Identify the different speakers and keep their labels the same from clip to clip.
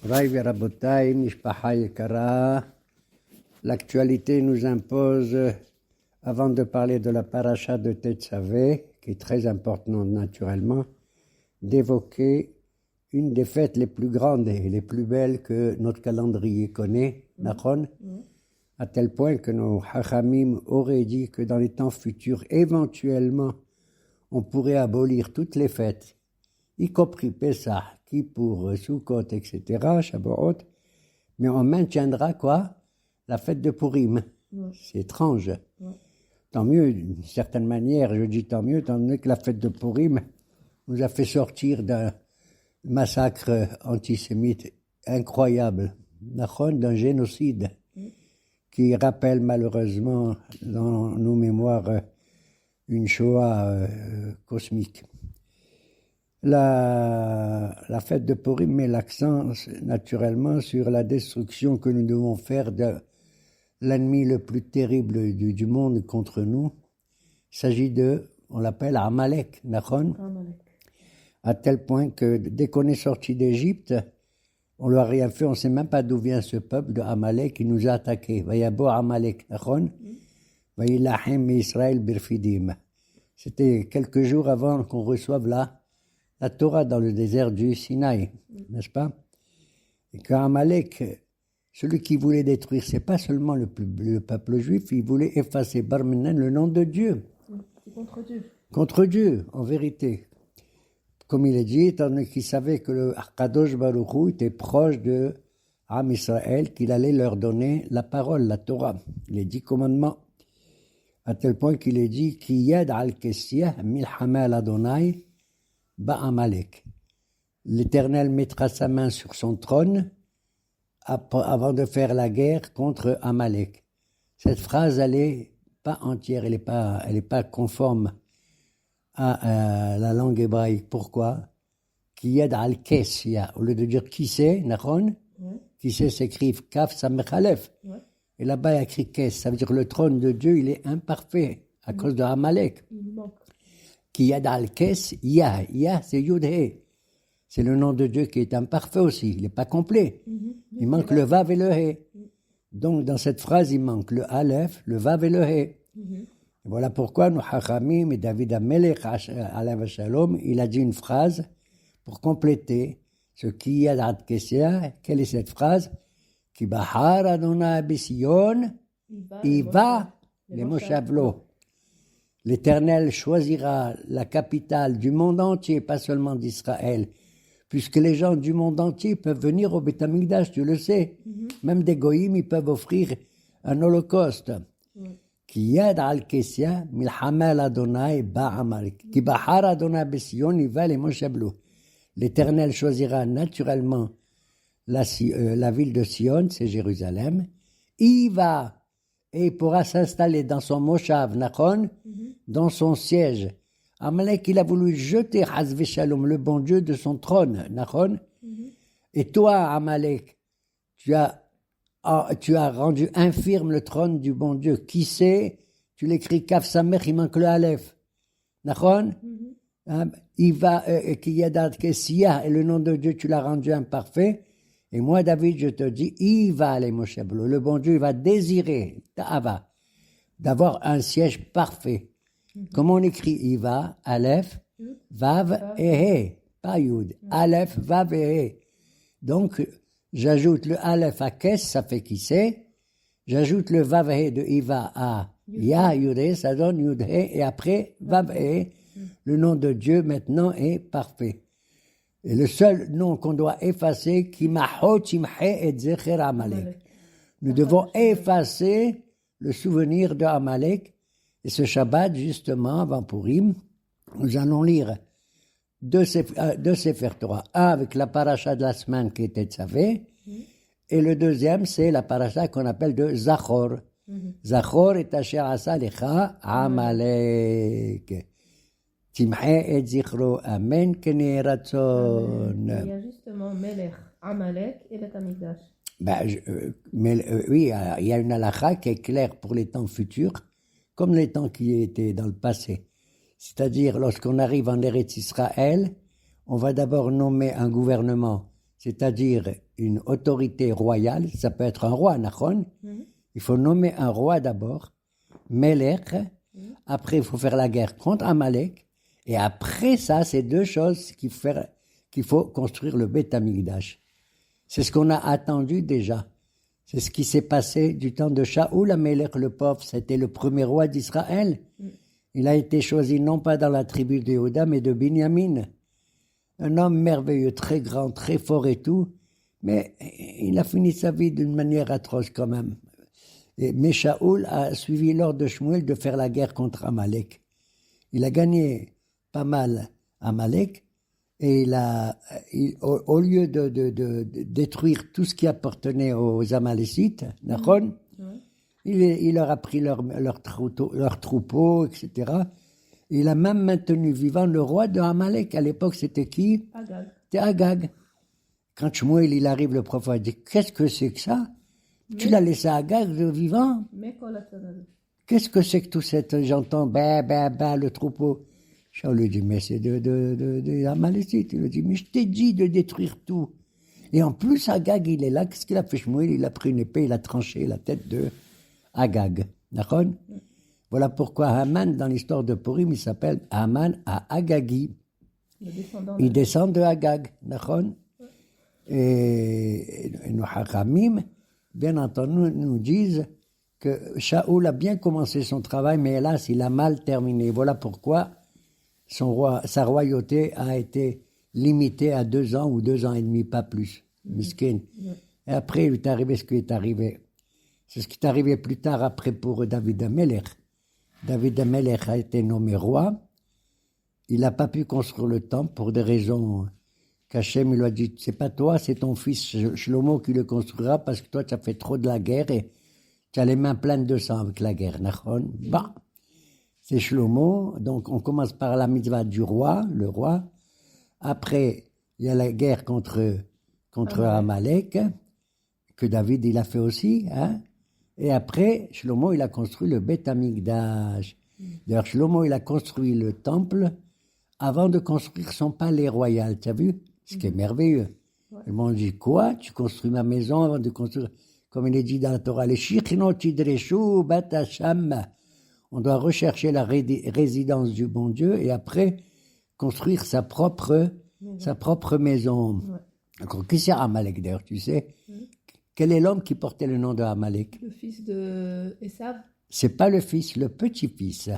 Speaker 1: Rai Verabotai, Mishpaha Yekara, l'actualité nous impose, avant de parler de la paracha de Tetzavé, qui est très importante naturellement, d'évoquer une des fêtes les plus grandes et les plus belles que notre calendrier connaît, Nachon, à tel point que nos Hachamim auraient dit que dans les temps futurs, éventuellement, on pourrait abolir toutes les fêtes, y compris Pessah, Kippour, Sukkot, etc., Shavuot, mais on maintiendra quoi? La fête de Purim. C'est étrange. Tant mieux, d'une certaine manière, je dis tant mieux que la fête de Purim nous a fait sortir d'un massacre antisémite incroyable, d'un génocide qui rappelle malheureusement dans nos mémoires une Shoah cosmique. La fête de Purim met l'accent naturellement sur la destruction que nous devons faire de l'ennemi le plus terrible du monde contre nous. Il s'agit on l'appelle Amalek, Nachon, à tel point que dès qu'on est sorti d'Égypte, on leur a rien fait, on ne sait même pas d'où vient ce peuple de Amalek qui nous a attaqués. Vayabo Amalek, Nachon, Vayilahem Israël Birfidim. C'était quelques jours avant qu'on reçoive la Torah dans le désert du Sinaï, n'est-ce pas? Et qu'Amalek, celui qui voulait détruire, c'est pas seulement le peuple juif, il voulait effacer Barmenen, le nom de Dieu.
Speaker 2: C'est contre Dieu.
Speaker 1: Contre Dieu, en vérité. Comme il est dit, étant donné qu'il savait que le Kadosh Baruch Hu était proche de Am Israël, qu'il allait leur donner la parole, la Torah, les 10 commandements. À tel point qu'il est dit, Ki yad al-Kessiyah milhama al-Adonai Ba'amalek. L'Éternel mettra sa main sur son trône avant de faire la guerre contre Amalek. Cette phrase, elle n'est pas entière, elle n'est pas conforme à la langue hébraïque. Pourquoi? Ki yad al-Kessiyah. Au lieu de dire qui c'est, Nachon, qui c'est s'écrit Kaf Samech Aleph. Et là-bas, il y a écrit Kess. Ça veut dire que le trône de Dieu, il est imparfait à cause de Amalek.
Speaker 2: Il manque.
Speaker 1: Qui yad al-Kes, Yah, c'est Yud-He. C'est le nom de Dieu qui est imparfait aussi, il n'est pas complet. Il manque le Vav et le He. Donc dans cette phrase, il manque le Aleph, le Vav et le He. Et voilà pourquoi nous Hachamim et David Amelech, Alav Shalom, il a dit une phrase pour compléter ce qui yad al-Kesia. Quelle est cette phrase? Ki bahar Adonai B'Sion, Iva les Moshavlo. L'Éternel choisira la capitale du monde entier, pas seulement d'Israël, puisque les gens du monde entier peuvent venir au Beth Amikdash, tu le sais. Même des goïms, ils peuvent offrir un holocauste. Ki yad al-Kessia, milhama al-Adonai ba'amalek. Ki bahar Adonai B'Sion, Iva les Moshavlo. L'Éternel choisira naturellement la ville de Sion, c'est Jérusalem. Il va et il pourra s'installer dans son Moshav, Nachon, dans son siège. Amalek, il a voulu jeter Hazve Shalom, le bon Dieu, de son trône, Nachon. Et toi, Amalek, tu as rendu infirme le trône du bon Dieu. Qui c'est? Tu l'écris Kaf Samer, il manque le Aleph. Nachon? Il va, Kiyadat Kessia, et le nom de Dieu, tu l'as rendu imparfait. Et moi, David, je te dis, il va aller, Moshe Blo. Le bon Dieu, il va désirer, ta'ava, d'avoir un siège parfait. Comment on écrit il va, Aleph, Vav et He, pas Yud. Aleph, Vav et He. Donc, j'ajoute le Aleph à Kes, ça fait qui c'est. J'ajoute le Vav et He de Iva à Ya, Yud He, ça donne Yud He. Et après, Vav et He, le nom de Dieu maintenant est parfait. Et le seul nom qu'on doit effacer, qui mahot imhe et zecher Amalek. Nous devons effacer le souvenir de Amalek. Et ce Shabbat, justement, avant Purim, nous allons lire deux Sefer Torah. Un avec la paracha de la semaine qui était Tzavé, et le deuxième, c'est la paracha qu'on appelle de Zachor. Zachor et Asher Asa Lecha Amalek. Timhe et Zichro, Amen, Kene Ratzon.
Speaker 2: Il y a justement Melech, Amalek et Beth Amikdash.
Speaker 1: Oui, il y a une halakha qui est claire pour les temps futurs, comme les temps qui étaient dans le passé. C'est-à-dire, lorsqu'on arrive en Eretz Israël, on va d'abord nommer un gouvernement, c'est-à-dire une autorité royale, ça peut être un roi, Nachon. Il faut nommer un roi d'abord, Melech. Après, il faut faire la guerre contre Amalek. Et après ça, c'est deux choses qu'il faut construire le Beth Amikdash. C'est ce qu'on a attendu déjà. C'est ce qui s'est passé du temps de Shaoul Amalek le pauvre. C'était le premier roi d'Israël. Il a été choisi non pas dans la tribu de Yehuda, mais de Binyamin. Un homme merveilleux, très grand, très fort et tout. Mais il a fini sa vie d'une manière atroce quand même. Mais Shaoul a suivi l'ordre de Shmuel de faire la guerre contre Amalek. Il a gagné pas mal Amalek et au lieu de détruire tout ce qui appartenait aux Amalécites, Nachon, il leur a pris leur troupeau, etc. Il a même maintenu vivant le roi de Amalek. À l'époque, c'était qui?
Speaker 2: Agag.
Speaker 1: C'était Agag. Quand Shmuel, il arrive, le prophète dit, qu'est-ce que c'est que ça? Tu l'as laissé à Agag vivant? Qu'est-ce que c'est que tout ça? J'entends, le troupeau. Shaul lui dit, mais c'est de Amalécites. Il lui dit, mais je t'ai dit de détruire tout. Et en plus, Agag, il est là. Qu'est-ce qu'il a fait, Shmuel? Il a pris une épée, il a tranché la tête de Agag. D'accord? Voilà pourquoi Haman, dans l'histoire de Purim, il s'appelle Haman à Agagi. Il descend de Agag. D'accord? Et nos Hachamim, bien entendu, nous disent que Shaoul a bien commencé son travail, mais hélas, il a mal terminé. Voilà pourquoi sa royauté a été limitée à 2 ans ou 2 ans et demi, pas plus. Miskin. Et après, il est arrivé ce qui est arrivé. C'est ce qui est arrivé plus tard après pour David Amelech. David Amelech a été nommé roi. Il n'a pas pu construire le temple pour des raisons qu'Hachem lui a dit, c'est pas toi, c'est ton fils Shlomo qui le construira parce que toi, tu as fait trop de la guerre et tu as les mains pleines de sang avec la guerre. Bah, c'est Shlomo. Donc, on commence par la mitzvah du roi, le roi. Après, il y a la guerre contre Amalek, que David, il a fait aussi, hein. Et après, Shlomo, il a construit le Beth Amikdash. D'ailleurs, Shlomo, il a construit le temple avant de construire son palais royal. Tu as vu? Ce qui est merveilleux. Le monde dit, quoi? Tu construis ma maison avant de construire... Comme il est dit dans la Torah, les shichinot idreshu bat Hasham. On doit rechercher la résidence du bon Dieu et après construire sa propre maison. Encore, qui c'est Amalek d'ailleurs, tu sais? Quel est l'homme qui portait le nom de Amalek?
Speaker 2: Le fils de Esav.
Speaker 1: C'est pas le fils, le petit-fils.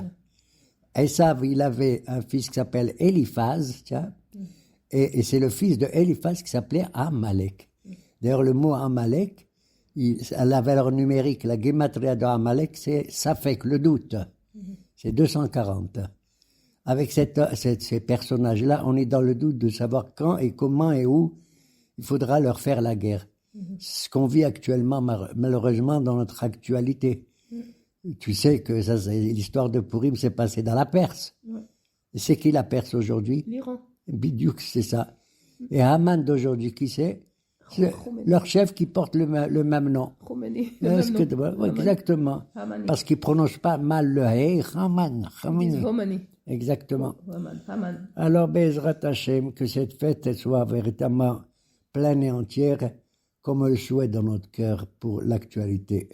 Speaker 1: Esav, il avait un fils qui s'appelle Eliphaz, tiens, et c'est le fils de Eliphaz qui s'appelait Amalek. D'ailleurs, le mot Amalek, à la valeur numérique, la gematria de Amalek, c'est Safek, le doute. C'est 240. Avec ces personnages-là, on est dans le doute de savoir quand et comment et où il faudra leur faire la guerre. Ce qu'on vit actuellement, malheureusement, dans notre actualité. Tu sais que l'histoire de Purim s'est passée dans la Perse. Et c'est qui la Perse aujourd'hui?
Speaker 2: L'Iran.
Speaker 1: Bidiouk, c'est ça. Et Haman d'aujourd'hui, qui c'est? Leur chef qui porte le même nom.
Speaker 2: Khomeini.
Speaker 1: Exactement.
Speaker 2: Hamani.
Speaker 1: Parce qu'ils ne prononcent pas mal le Hey, Haman.
Speaker 2: Khomeini.
Speaker 1: Exactement.
Speaker 2: Haman.
Speaker 1: Alors, Bezrat Hashem, que cette fête elle soit véritablement pleine et entière, comme on le souhaite dans notre cœur pour l'actualité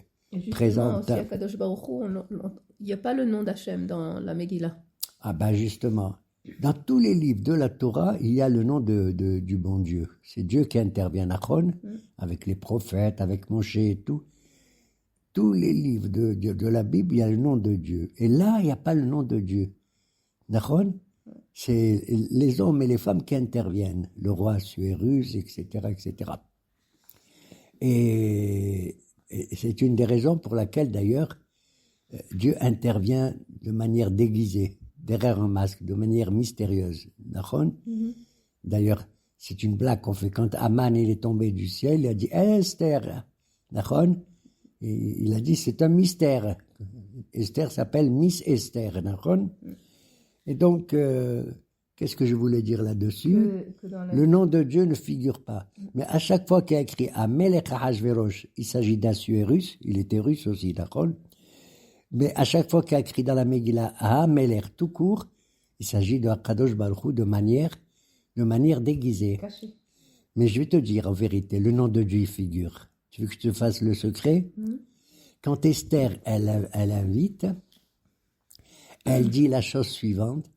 Speaker 1: présente.
Speaker 2: Aussi, à Kadosh Baruch Hu, il n'y a pas le nom d'Hachem dans la Megillah.
Speaker 1: Ah ben justement, dans tous les livres de la Torah, il y a le nom du bon Dieu. C'est Dieu qui intervient, Nachon, avec les prophètes, avec Moshe et tout. Tous les livres de la Bible, il y a le nom de Dieu. Et là, il n'y a pas le nom de Dieu. Nachon, c'est les hommes et les femmes qui interviennent. Le roi Assuérus, etc., etc. Et c'est une des raisons pour laquelle, d'ailleurs, Dieu intervient de manière déguisée, derrière un masque, de manière mystérieuse. D'ailleurs, c'est une blague qu'on fait quand Aman il est tombé du ciel, il a dit Esther. Il a dit c'est un mystère. Esther s'appelle Miss Esther. Et donc, qu'est-ce que je voulais dire là-dessus? Le nom de Dieu ne figure pas. Mais à chaque fois qu'il y a écrit Amelech Ahashverosh, il s'agit d'Assuérus, il était russe aussi, d'accord? Mais à chaque fois qu'il y a écrit dans la Megillah Amelech tout court, il s'agit de Akadosh Baruch Hu de manière déguisée.
Speaker 2: Caché.
Speaker 1: Mais je vais te dire en vérité, le nom de Dieu y figure. Tu veux que je te fasse le secret? Quand Esther, elle invite, elle dit la chose suivante.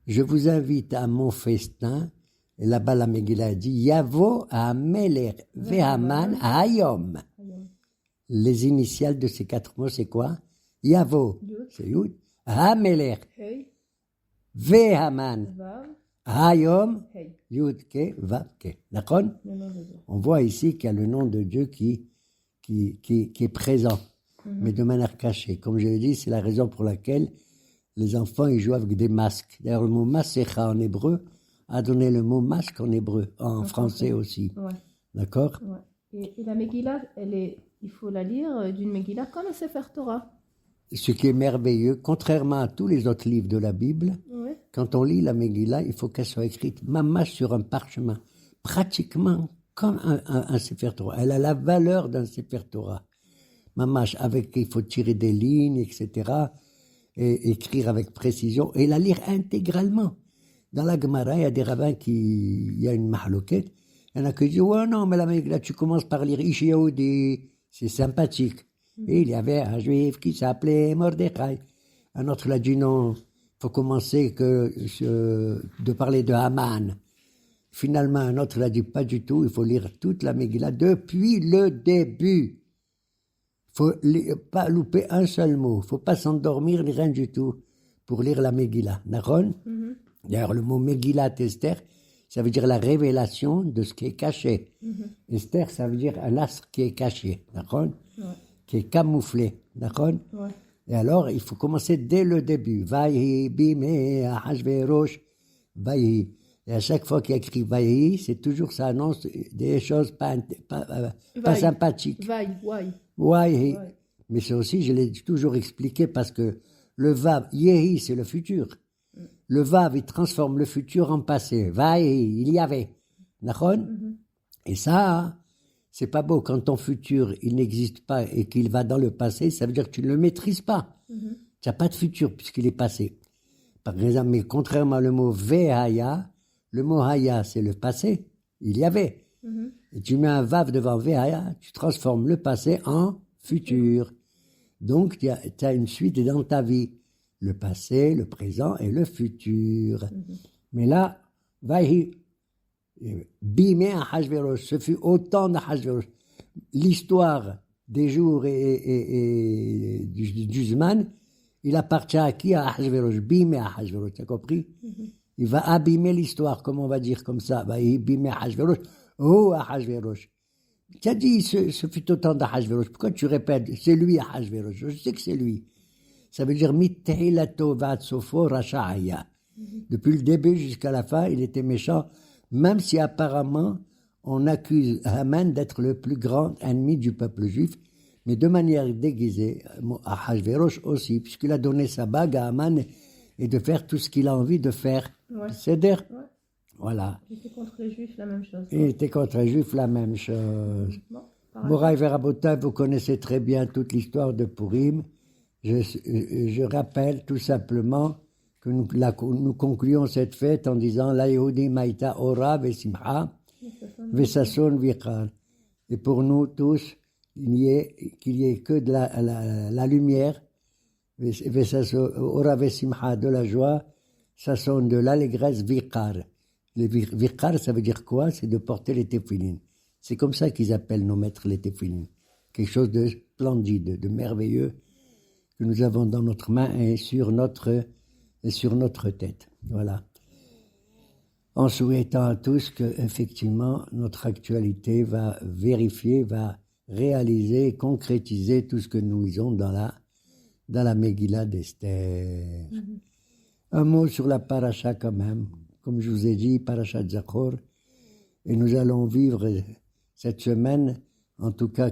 Speaker 1: Je vous invite à mon festin. Et là-bas, la Megillah dit Yavo Ameler Vehaman Hayom. Les initiales de ces 4 mots, c'est quoi? Yavo, c'est Yud. Ameler
Speaker 2: Hey,
Speaker 1: Vehaman
Speaker 2: Vav,
Speaker 1: Hayom.
Speaker 2: Hey.
Speaker 1: Yud Ke Vav Ke. D'accord?
Speaker 2: Le nom de Dieu.
Speaker 1: On voit ici qu'il y a le nom de Dieu qui est présent, mais de manière cachée. Comme je l'ai dit, c'est la raison pour laquelle les enfants ils jouent avec des masques. D'ailleurs, le mot masecha en hébreu a donné le mot masque en hébreu, en français aussi.
Speaker 2: Ouais,
Speaker 1: D'accord?
Speaker 2: ouais. Et la Megillah, il faut la lire d'une Megillah comme un Sefer Torah.
Speaker 1: Ce qui est merveilleux, contrairement à tous les autres livres de la Bible,
Speaker 2: Ouais.
Speaker 1: quand on lit la Megillah, il faut qu'elle soit écrite mamash sur un parchemin, pratiquement comme un Sefer Torah. Elle a la valeur d'un Sefer Torah. Mamash, il faut tirer des lignes, etc., et écrire avec précision, et la lire intégralement. Dans la Gemara, il y a des rabbins il y a une mahlouquette, il y en a qui disent, ouais, non, mais la Megillah, tu commences par lire Ish Yehudi, c'est sympathique. Et il y avait un juif qui s'appelait Mordechai. Un autre l'a dit, non, il faut commencer de parler de Haman. Finalement, un autre l'a dit, pas du tout, il faut lire toute la Megillah depuis le début. Il faut pas louper un seul mot, il ne faut pas s'endormir ni rien du tout pour lire la Megillah. D'accord? D'ailleurs, le mot Megillat Esther, ça veut dire la révélation de ce qui est caché. Esther, ça veut dire un astre qui est caché, d'accord? Qui est camouflé, d'accord?
Speaker 2: Ouais.
Speaker 1: Et alors, il faut commencer dès le début. Vaïhi, bimé, ahashverosh, vaïhi. Et à chaque fois qu'il y a écrit vaïhi, c'est toujours, ça annonce des choses pas sympathiques.
Speaker 2: Vaï.
Speaker 1: Vaïhi.
Speaker 2: Ouais.
Speaker 1: Mais c'est aussi, je l'ai toujours expliqué, parce que le vav, yehi, c'est le futur. Le vav, il transforme le futur en passé. Vaïhi, il y avait. D'accord? Et ça, c'est pas beau. Quand ton futur, il n'existe pas et qu'il va dans le passé, ça veut dire que tu ne le maîtrises pas. Tu n'as pas de futur puisqu'il est passé. Par exemple, mais contrairement au mot Vehaya, le mot Haya, c'est le passé. Il y avait. Et tu mets un vav devant Vehaya, tu transformes le passé en futur. Donc, tu as une suite dans ta vie. Le passé, le présent et le futur. Mais là, Vaïhi, Bimé à Hachvérosh, ce fut autant de Hachvérosh. L'histoire des jours et du Zman, il appartient à qui? À Hachvérosh. Bimé à Hachvérosh, tu as compris? Il va abîmer l'histoire, comme on va dire comme ça. Bimé à Hachvérosh, oh à Hachvérosh. Tu as dit, ce fut autant de Hachvérosh. Pourquoi tu répètes? C'est lui à Hachvérosh. Je sais que c'est lui. Ça veut dire Mittehilato Vatsofo Rasha'aya. Depuis le début jusqu'à la fin, il était méchant, même si apparemment on accuse Haman d'être le plus grand ennemi du peuple juif, mais de manière déguisée, à Hachvérosh aussi, puisqu'il a donné sa bague à Haman et de faire tout ce qu'il a envie de faire. C'est-à-dire, voilà.
Speaker 2: Il était contre les Juifs, la même chose.
Speaker 1: Il était contre les Juifs, la même chose. Moraï Verabota, vous connaissez très bien toute l'histoire de Purim. Je rappelle tout simplement que nous concluons cette fête en disant La Yehudi Maïta Ora Vesimha Vesason Vichar. Et pour nous tous, qu'il y ait que de la lumière, Ora Vesimha, de la joie, Sasson, de l'allégresse, Vichar. Le Vichar, ça veut dire quoi? C'est de porter les téphilines. C'est comme ça qu'ils appellent nos maîtres les téphilines. Quelque chose de splendide, de merveilleux, que nous avons dans notre main et sur notre tête. Voilà. En souhaitant à tous que, effectivement, notre actualité va vérifier, va réaliser, concrétiser tout ce que nous lisons dans la Megillah d'Esther. Un mot sur la paracha quand même. Comme je vous ai dit, paracha Zachor. Et nous allons vivre cette semaine, en tout cas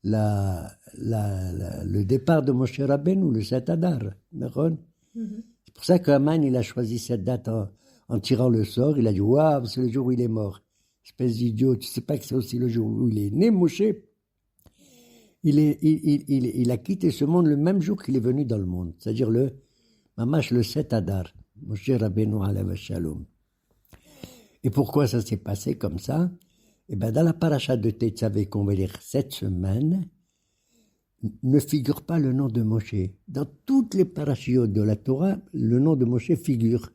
Speaker 1: le départ de Moshe Rabbeinu, le 7 Adar. C'est pour ça qu'Aman, il a choisi cette date en tirant le sort. Il a dit, waouh, c'est le jour où il est mort. Espèce d'idiot, tu sais pas que c'est aussi le jour où il est né, Moshe. Il a quitté ce monde le même jour qu'il est venu dans le monde. C'est-à-dire le 7 Adar. Moshe Rabbeinu alayhi shalom. Et pourquoi ça s'est passé comme ça? Et bien, dans la paracha de Tetzavé qu'on va lire cette semaine, ne figure pas le nom de Moshe. Dans toutes les parachiotes de la Torah, le nom de Moshe figure.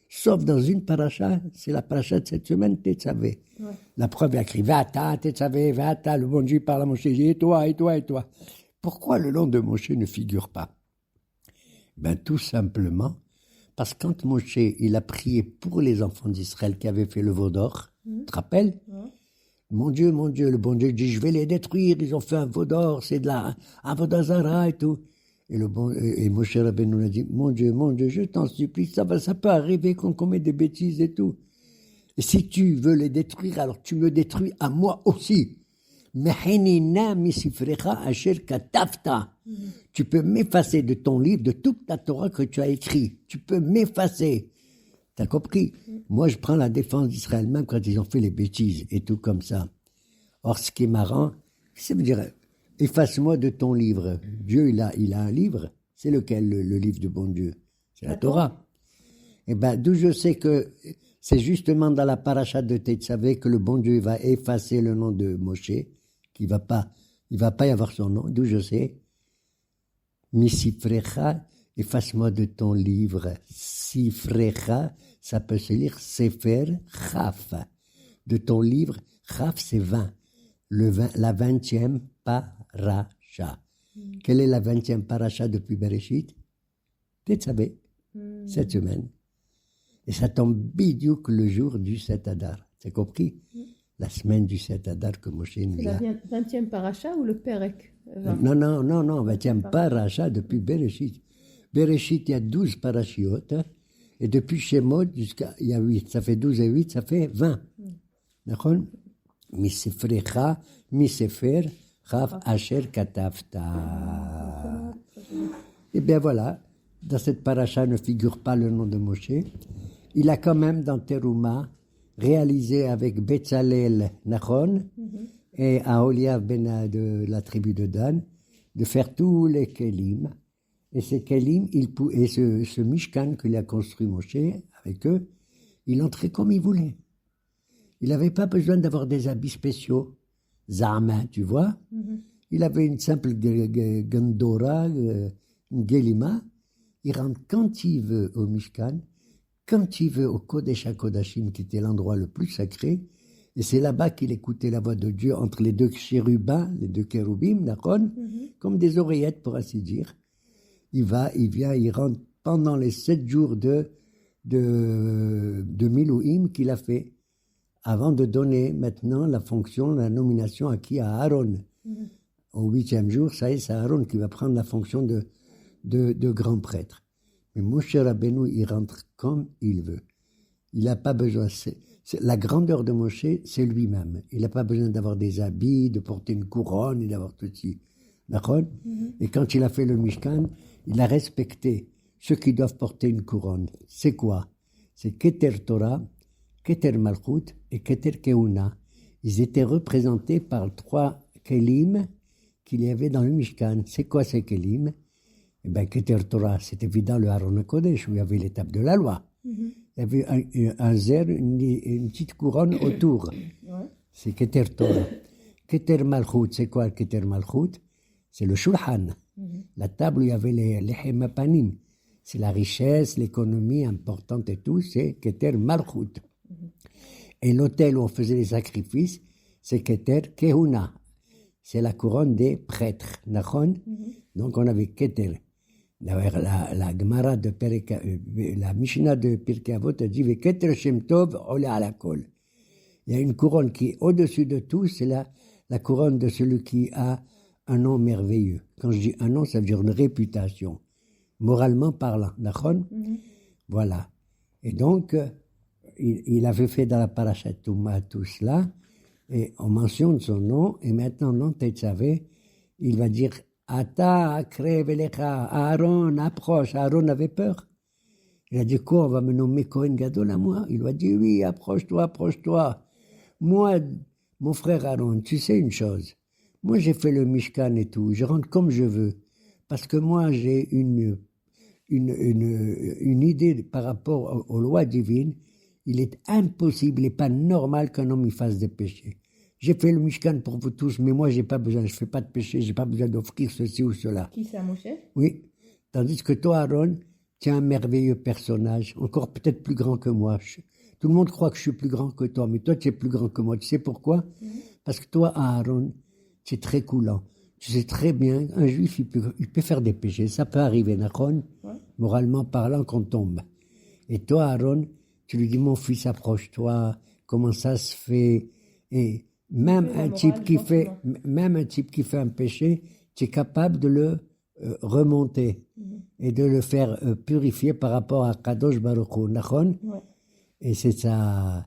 Speaker 1: Sauf dans une paracha, c'est la paracha de cette semaine, Tetzavé.
Speaker 2: Ouais.
Speaker 1: La preuve est écrite, Vata, Tetzavé, Vata, le bon Dieu parle à Moshe, il dit, et toi, et toi, et toi. Pourquoi le nom de Moshe ne figure pas? Ben, tout simplement, parce que quand Moshe, il a prié pour les enfants d'Israël qui avaient fait le veau d'or, tu te rappelles?
Speaker 2: Ouais.
Speaker 1: Mon Dieu, le bon Dieu dit, je vais les détruire, ils ont fait un veau d'or, c'est de la Avodazara et tout. Et Moshe Rabbeinu nous a dit, mon Dieu, je t'en supplie, ça peut arriver qu'on commette des bêtises et tout. Et si tu veux les détruire, alors tu me détruis à moi aussi. Mehenina misifrecha asher katafta. Tu peux m'effacer de ton livre, de toute ta Torah que tu as écrit. Tu peux m'effacer. T'as compris? Moi, je prends la défense d'Israël, même quand ils ont fait les bêtises et tout comme ça. Or, ce qui est marrant, ça veut dire, efface-moi de ton livre. Dieu, il a un livre. C'est lequel, le livre du bon Dieu? C'est la Torah. Eh ben, d'où je sais que c'est justement dans la paracha de Tetzavé que le bon Dieu va effacer le nom de Moshe, il va pas y avoir son nom, d'où je sais. Misifrecha, efface-moi de ton livre. Sifrecha, ça peut se lire Sefer Chaf. De ton livre, Chaf c'est 20. La 20e paracha. Quelle est la 20e paracha depuis Bereshit? Tetzavé, cette semaine. Et ça tombe bidiouk le jour du 7 Adar. C'est compris? La semaine du 7 Adar que Moshe nous a...
Speaker 2: C'est la 20e paracha ou le Perek?
Speaker 1: Non, 20e paracha depuis Bereshit. Bereshit, il y a 12 parachiotes. Et depuis Shemot, il y a 8. Ça fait 12 et 8, ça fait 20. D'accord? Misefrecha, Misefer, Chaf, Asher, Katafta. Et bien voilà, dans cette paracha ne figure pas le nom de Moshe. Il a quand même dans Teruma réalisé avec Betzalel Nachon et Aholiav ben de la tribu de Dan de faire tous les kelim. Et ces kelim, et ce Mishkan qu'il a construit Moshe avec eux, il entrait comme il voulait. Il n'avait pas besoin d'avoir des habits spéciaux. Zama, tu vois. Il avait une simple gandora, une gelima. Il rentre quand il veut au Mishkan, quand il veut au Kodesh HaKodashim, qui était l'endroit le plus sacré, et c'est là-bas qu'il écoutait la voix de Dieu entre les deux chérubins, les deux kéroubim, Nachon, comme des oreillettes, pour ainsi dire. Il vient, il rentre pendant les 7 jours de Milouim qu'il a fait, avant de donner maintenant la fonction, la nomination à qui? À Aaron. Au 8e jour, ça y est, c'est Aaron qui va prendre la fonction de grand prêtre. Mais Moshe Rabbeinu, il rentre comme il veut. Il n'a pas besoin. La grandeur de Moshe, c'est lui-même. Il n'a pas besoin d'avoir des habits, de porter une couronne et d'avoir tout ça. D'accord? Et quand il a fait le Mishkan, il a respecté ceux qui doivent porter une couronne. C'est quoi? C'est Keter Torah, Keter Malchut et Keter Keuna. Ils étaient représentés par 3 kelim qu'il y avait dans le Mishkan. C'est quoi ces kelim? Eh bien, Keter Torah, c'est évident le Aaron Kodesh, où il y avait l'étape de la loi. Il y avait un zer, une petite couronne autour. C'est Keter Torah. Keter Malchut, c'est quoi le Keter Malchut? C'est le Shulchan, la table où il y avait les Hemapanim. C'est la richesse, l'économie importante et tout, c'est Keter Malchut. Et l'autel où on faisait les sacrifices, c'est Keter Kehuna. C'est la couronne des prêtres. Donc on avait Keter. La Gemara de la Mishnah de Pirkei Avot a dit Keter Shem Tov Ola ala Kol. Il y a une couronne qui est au-dessus de tout, c'est la couronne de celui qui a un nom merveilleux. Quand je dis un nom, ça veut dire une réputation, moralement parlant. Voilà. Et donc, il avait fait dans la Parashat Touma tout cela, et on mentionne son nom, et maintenant, non, Tetzavé, il va dire Ata Akrev Elecha, Aaron, approche. Aaron avait peur. Il a dit quoi, on va me nommer Kohen Gadol à moi? Il lui a dit oui, approche-toi. Moi, mon frère Aaron, tu sais une chose, moi j'ai fait le Mishkan et tout, je rentre comme je veux, parce que moi j'ai une idée par rapport aux lois divines. Il est impossible et pas normal qu'un homme y fasse des péchés. J'ai fait le Mishkan pour vous tous, mais moi, j'ai pas besoin, je fais pas de péché, j'ai pas besoin d'offrir ceci ou cela.
Speaker 2: Qui c'est, Moshe?
Speaker 1: Oui. Tandis que toi, Aaron, tu es un merveilleux personnage, encore peut-être plus grand que moi. Tout le monde croit que je suis plus grand que toi, mais toi, tu es plus grand que moi. Tu sais pourquoi? Parce que toi, Aaron, tu es très coulant. Tu sais très bien, un juif, il peut faire des péchés. Ça peut arriver, d'accord? Moralement parlant, qu'on tombe. Et toi, Aaron, tu lui dis, mon fils, approche-toi, comment ça se fait? Et même un type qui fait un péché, tu es capable de le remonter et de le faire purifier par rapport à Kadosh Baruch Hu, d'accord? Et c'est ça,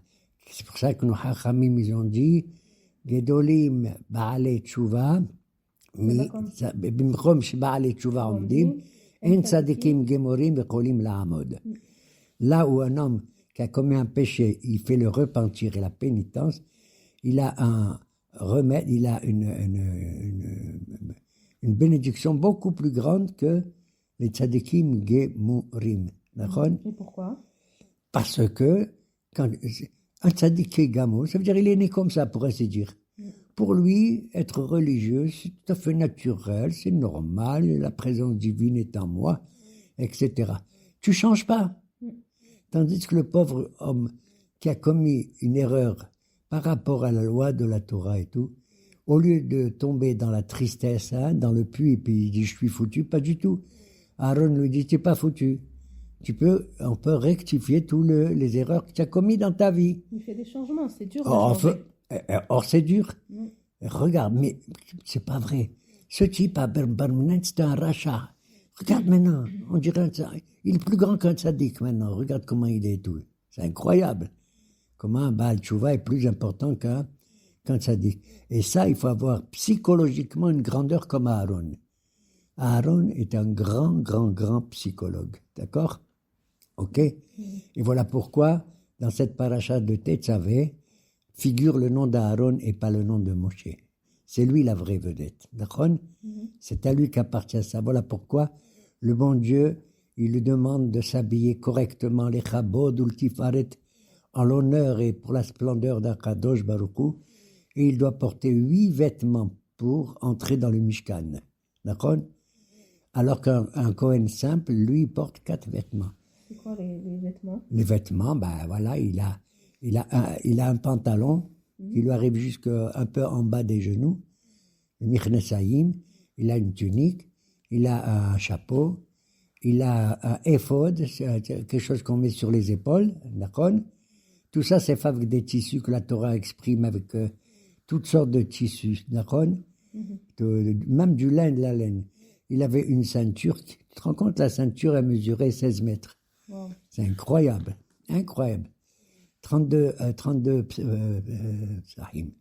Speaker 1: c'est pour ça que nos Hachamim, ils ont dit, Gedolim Ba'alei Tshuva, במקום שבעלי תשובה עומדים, אין צדיקים גמורים יכולים לעמוד. Là où un homme qui a commis un péché, il fait le repentir et la pénitence, il a un remède, il a une bénédiction beaucoup plus grande que les tzadikim gemurim. D'accord?
Speaker 2: Et pourquoi?
Speaker 1: Parce que quand un tzadik gamour, ça veut dire il est né comme ça, pour ainsi dire. Pour lui, être religieux, c'est tout à fait naturel, c'est normal, la présence divine est en moi, etc. Tu changes pas. Tandis que le pauvre homme qui a commis une erreur par rapport à la loi de la Torah et tout, au lieu de tomber dans la tristesse, dans le puits, et puis il dit je suis foutu, pas du tout. Aaron lui dit tu n'es pas foutu. On peut rectifier tous les erreurs que tu as commis dans ta vie.
Speaker 2: Il fait des changements, c'est dur de changer.
Speaker 1: Or, c'est dur. Regarde, mais c'est pas vrai. Ce type à Berbernet, c'est un rachat. Regarde maintenant, on dirait il est plus grand qu'un tzaddik maintenant. Regarde comment il est tout. C'est incroyable. Comment un Baal Tshuva est plus important qu'un tzaddik. Et ça, il faut avoir psychologiquement une grandeur comme Aaron. Aaron est un grand psychologue. D'accord? Ok? Et voilà pourquoi, dans cette paracha de Tetzavé, figure le nom d'Aaron et pas le nom de Moshe. C'est lui la vraie vedette. D'accord? C'est à lui qu'appartient ça. Voilà pourquoi le bon Dieu, il lui demande de s'habiller correctement, les chabod ou le tifaret, en l'honneur et pour la splendeur d'Akadosh Baruch Hu, et il doit porter 8 vêtements pour entrer dans le Mishkan. D'accord? Alors qu'un Kohen simple, lui, porte 4 vêtements.
Speaker 2: C'est quoi les vêtements?
Speaker 1: Les vêtements, ben voilà, il a un pantalon qui lui arrive jusque un peu en bas des genoux, le Michnesayim, il a une tunique, il a un chapeau, il a un éphod, quelque chose qu'on met sur les épaules, d'accord? Tout ça, c'est fait avec des tissus que la Torah exprime avec toutes sortes de tissus, d'accord? Même du lin, de la laine. Il avait une ceinture, tu te rends compte, la ceinture, elle mesurait 16 mètres. Wow. C'est incroyable, incroyable. 32 psahim.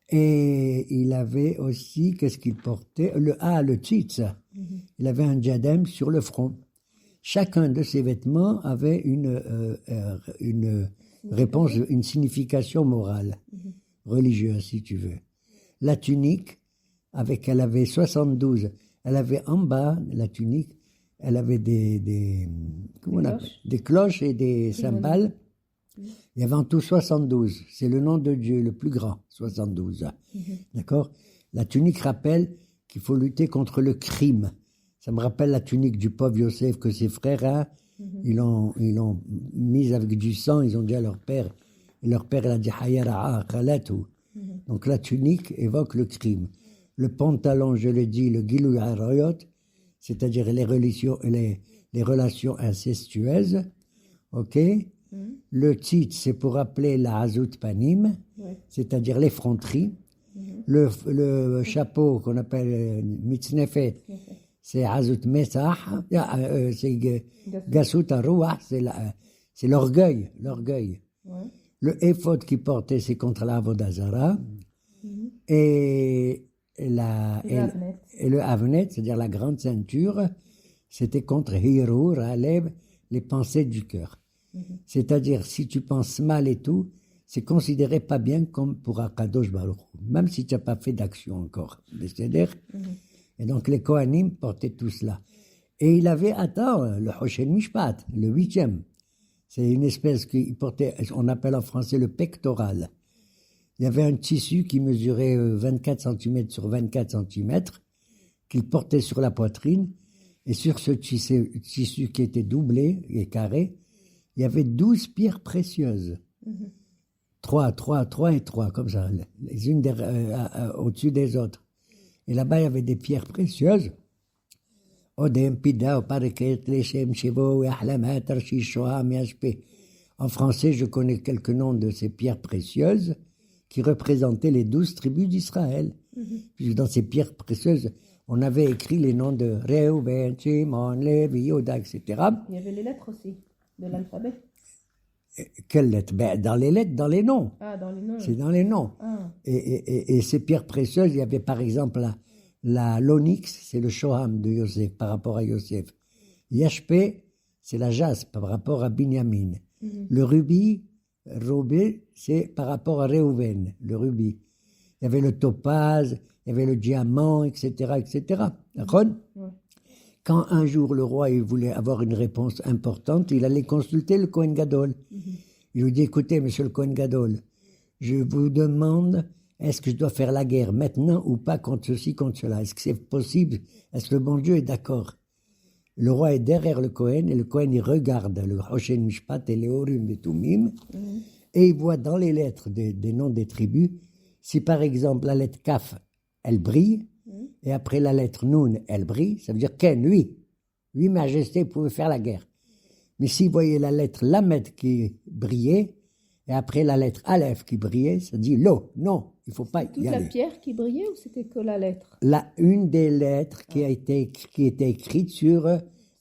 Speaker 1: Et il avait aussi, qu'est-ce qu'il portait? Le tzitz. Il avait un diadème sur le front. Chacun de ces vêtements avait une réponse, une signification morale, religieuse, si tu veux. La tunique, elle avait 72, elle avait en bas, la tunique, elle avait des cloches et des cymbales. Il y avait en tout 72. C'est le nom de Dieu le plus grand, 72. D'accord? La tunique rappelle qu'il faut lutter contre le crime. Ça me rappelle la tunique du pauvre Yosef que ses frères, ils l'ont mise avec du sang, ils ont dit à leur père. Et leur père, il a dit Hayara'a khalatu. Donc la tunique évoque le crime. Le pantalon, je le dis, le Gilou Harayot, c'est-à-dire les relations incestueuses. Ok? Le tzitz, c'est pour rappeler la Hazut Panim, c'est-à-dire l'effronterie. Le chapeau qu'on appelle Mitznefet, c'est Hazut Mesah, c'est Gasut Arouah, c'est l'orgueil. Le éphod qu'il portait, c'est contre la Avodazara. Et le Avnet, c'est-à-dire la grande ceinture, c'était contre Hirur, Alev, les pensées du cœur. C'est-à-dire, si tu penses mal et tout, c'est considéré pas bien comme pour Akadosh Baruch Hu, même si tu n'as pas fait d'action encore. C'est-à-dire, et donc les Kohanim portaient tout cela. Et il avait, le Hoshen Mishpat, le 8e. C'est une espèce qu'il portait, on appelle en français le pectoral. Il y avait un tissu qui mesurait 24 cm sur 24 cm, qu'il portait sur la poitrine, et sur ce tissu qui était doublé et carré, il y avait 12 pierres précieuses. 3, 3 et 3, comme ça, les unes au-dessus des autres. Et là-bas, il y avait des pierres précieuses. En français, je connais quelques noms de ces pierres précieuses qui représentaient les 12 tribus d'Israël. Puisque dans ces pierres précieuses, on avait écrit les noms de Réhouven, Shimon, Lévi, Yoda, etc.
Speaker 2: Il y avait les lettres aussi, de l'alphabet.
Speaker 1: Quelles lettres? Ben, dans les lettres, dans les noms.
Speaker 2: Ah, dans les noms.
Speaker 1: C'est dans les noms.
Speaker 2: Ah.
Speaker 1: Et ces pierres précieuses, il y avait par exemple l'onyx, c'est le shoham de Yosef par rapport à Yosef. Yashpé, c'est la jaspe par rapport à Binyamin. Le rubis, Robé, c'est par rapport à Réhouven, le rubis. Il y avait le topaz, il y avait le diamant, etc., etc. D'accord?
Speaker 2: Ouais.
Speaker 1: Quand un jour le roi il voulait avoir une réponse importante, il allait consulter le Kohen Gadol. Il lui dit, écoutez, monsieur le Kohen Gadol, je vous demande, est-ce que je dois faire la guerre maintenant ou pas contre ceci, contre cela? Est-ce que c'est possible? Est-ce que le bon Dieu est d'accord? Le roi est derrière le Kohen et le Kohen il regarde le Hoshen Mishpat et les Horim et Tumim et il voit dans les lettres des noms des tribus, si par exemple la lettre Kaf, elle brille, et après la lettre Nun, elle brille, ça veut dire Ken, lui, Majesté, pouvait faire la guerre. Mais si vous voyez la lettre Lamed qui brillait, et après la lettre Aleph qui brillait, ça dit Lo, non, il ne faut pas
Speaker 2: Toute
Speaker 1: y
Speaker 2: la
Speaker 1: aller.
Speaker 2: pierre qui brillait ou c'était que la lettre?
Speaker 1: Une des lettres qui était écrite sur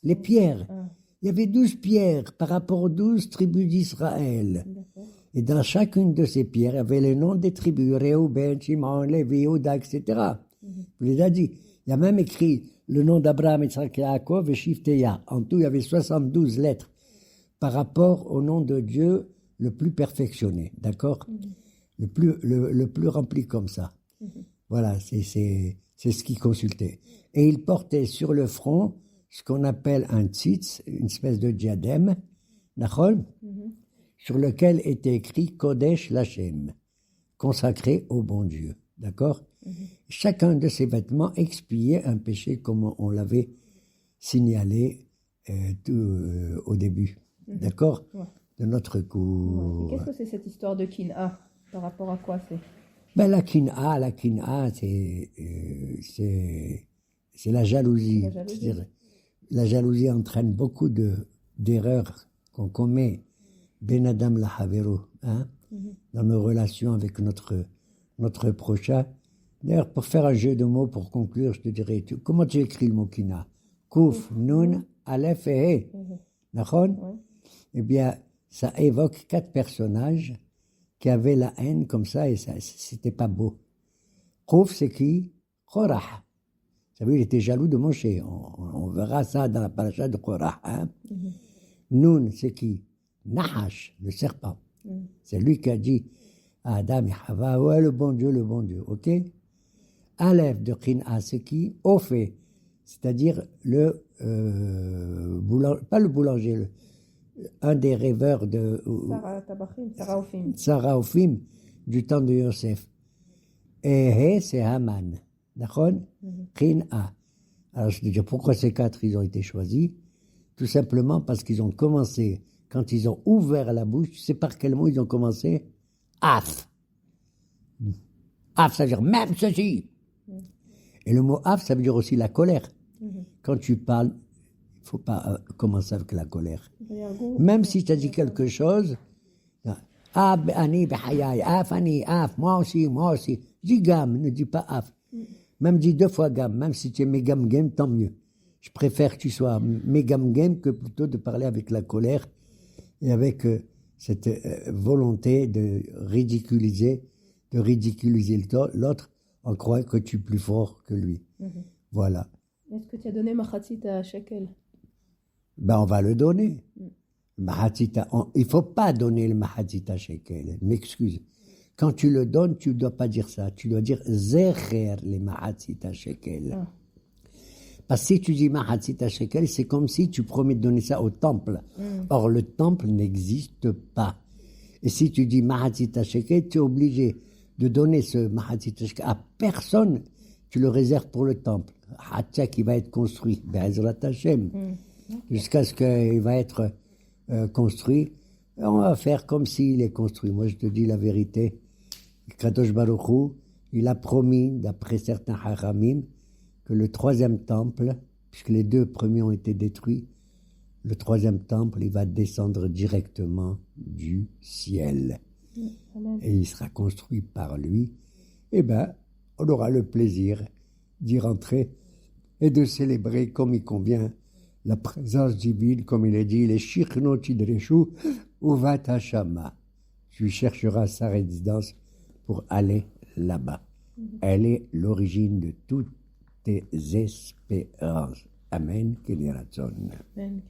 Speaker 1: les pierres.
Speaker 2: Ah.
Speaker 1: Il y avait 12 pierres par rapport aux 12 tribus d'Israël.
Speaker 2: D'accord.
Speaker 1: Et dans chacune de ces pierres, il y avait les noms des tribus, Réhouben, Shimon, Lévi, Yehuda, etc. Vous les a dit. Il y a même écrit le nom d'Abraham, Yitzhak, Yaakov et Shifteya. En tout, il y avait 72 lettres par rapport au nom de Dieu le plus perfectionné, d'accord? Le plus rempli comme ça. Voilà, c'est ce qu'il consultait. Et il portait sur le front ce qu'on appelle un tzitz, une espèce de diadème, d'accord? Sur lequel était écrit Kodesh Lachem, consacré au bon Dieu, d'accord? Chacun de ces vêtements expiait un péché comme on l'avait signalé au début, d'accord?
Speaker 2: Ouais.
Speaker 1: De notre cours.
Speaker 2: Qu'est-ce que c'est cette histoire de Kina? Par rapport à quoi c'est?
Speaker 1: Ben, la kina, c'est la jalousie.
Speaker 2: La jalousie.
Speaker 1: C'est-à-dire, la jalousie entraîne beaucoup d'erreurs qu'on commet ben adam la havero, hein, dans nos relations avec notre prochain. D'ailleurs, pour faire un jeu de mots, pour conclure, je te dirais, comment tu écris le mot kina? Kouf, nun, aleph et he. D'accord? Eh bien, ça évoque 4 personnages qui avaient la haine comme ça, et ça, c'était pas beau. Kouf, c'est qui? Korah. Vous savez, il était jaloux de Moshe. On verra ça dans la paracha de Korah. Hein? Nun, c'est qui? Nahash, le serpent. C'est lui qui a dit à Adam et Hava, ouais, le bon Dieu, ok? Aleph de Khin'a, c'est qui? Ophé, c'est-à-dire pas le boulanger, un des rêveurs de Sarah Ophim du temps de Yosef. Et c'est Haman. D'accord? Khin'a. Alors je te dis, pourquoi ces 4 ils ont été choisis? Tout simplement parce qu'ils ont commencé, quand ils ont ouvert la bouche, tu sais par quel mot ils ont commencé? Af. Af, ça veut dire même ceci. Et le mot af, ça veut dire aussi la colère. Quand tu parles, il ne faut pas commencer avec la colère. Même si tu as dit quelque chose, af, ani, behayai, af, ani, af, moi aussi. Dis gam, ne dis pas af. Même dis 2 fois gam, même si tu es mégam game, tant mieux. Je préfère que tu sois mégam game que plutôt de parler avec la colère et avec cette volonté de ridiculiser l'autre en croyant que tu es plus fort que lui. Voilà.
Speaker 2: Est-ce que tu as donné Machatzit à Shekel?
Speaker 1: Ben, on va le donner. Il ne faut pas donner le Mahatzit à Shekel. M'excuse. Quand tu le donnes, tu ne dois pas dire ça. Tu dois dire Zecher les Mahatzit à Shekel. Parce que si tu dis Mahatzita Shekel, c'est comme si tu promets de donner ça au temple. Or, le temple n'existe pas. Et si tu dis Mahatzita Shekel, tu es obligé de donner ce Mahatzita Shekel à personne. Tu le réserves pour le temple. Hatzia qui va être construit, Be'ezrat Hashem, jusqu'à ce qu'il va être construit. Et on va faire comme s'il est construit. Moi, je te dis la vérité. Kadosh Baruch Hu, il a promis, d'après certains haramim, que le troisième temple, puisque les deux premiers ont été détruits, le troisième temple, il va descendre directement du ciel. Et il sera construit par lui. Eh bien, on aura le plaisir d'y rentrer et de célébrer comme il convient la présence divine, comme il est dit, les Shichnot Idreshu Uvat Hashama. Tu chercheras sa résidence pour aller là-bas. Elle est l'origine de toutes tes espérances. Amen. Qu'il y ait la zone.
Speaker 2: Amen.